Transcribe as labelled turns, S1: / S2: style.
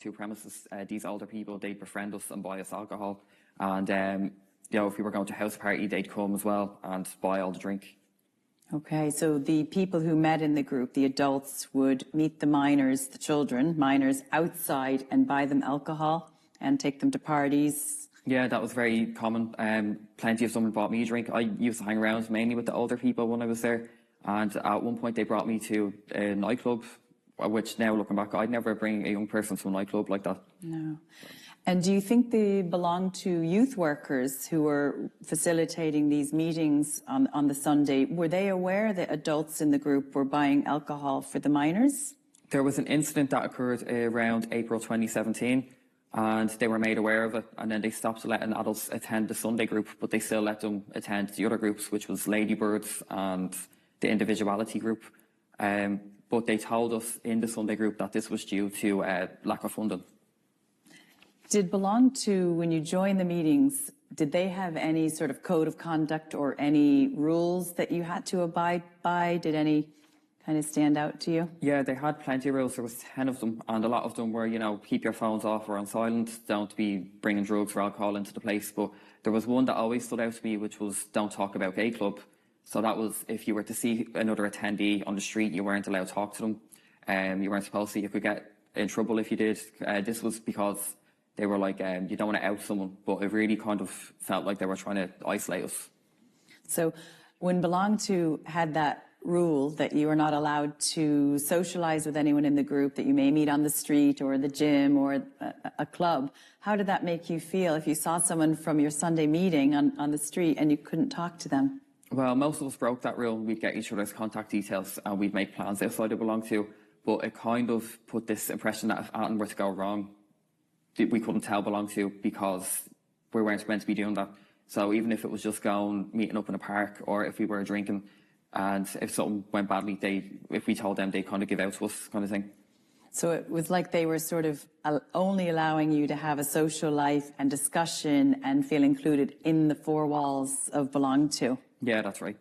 S1: to premises. These older people, they'd befriend us and buy us alcohol. And, if we were going to a house party, they'd come as well and buy all the drink.
S2: Okay, so the people who met in the group, the adults, would meet the minors, the children, minors, outside and buy them alcohol and take them to parties.
S1: Yeah, that was very common. Plenty of someone bought me a drink. I used to hang around mainly with the older people when I was there. And at one point they brought me to a nightclub, which now looking back, I'd never bring a young person to a nightclub like that.
S2: No. And do you think they belong to youth workers who were facilitating these meetings on the Sunday? Were they aware that adults in the group were buying alcohol for the minors?
S1: There was an incident that occurred around April 2017, and they were made aware of it, and then they stopped letting adults attend the Sunday group, but they still let them attend the other groups, which was Ladybirds and the Individuality group. But they told us in the Sunday group that this was due to lack of funding.
S2: Did Belong To, when you joined the meetings, did they have any sort of code of conduct or any rules that you had to abide by? Did any kind of stand out to you?
S1: Yeah, they had plenty of rules. There was 10 of them, and a lot of them were, keep your phones off or on silent, don't be bringing drugs or alcohol into the place. But there was one that always stood out to me, which was don't talk about gay club. So that was if you were to see another attendee on the street, you weren't allowed to talk to them. You weren't supposed to. You could get in trouble if you did. This was because they were like, you don't want to out someone, but it really kind of felt like they were trying to isolate us.
S2: So when Belong To had that rule that you are not allowed to socialize with anyone in the group, that you may meet on the street or the gym or a club, how did that make you feel if you saw someone from your Sunday meeting on the street and you couldn't talk to them?
S1: Well, most of us broke that rule. We'd get each other's contact details and we'd make plans outside of Belong To. But it kind of put this impression that if anything were to go wrong, we couldn't tell Belong To because we weren't meant to be doing that. So even if it was just meeting up in a park, or if we were drinking, and if something went badly, if we told them, they kind of give out to us, kind of thing.
S2: So it was like they were sort of only allowing you to have a social life and discussion and feel included in the four walls of Belong To.
S1: Yeah, that's right.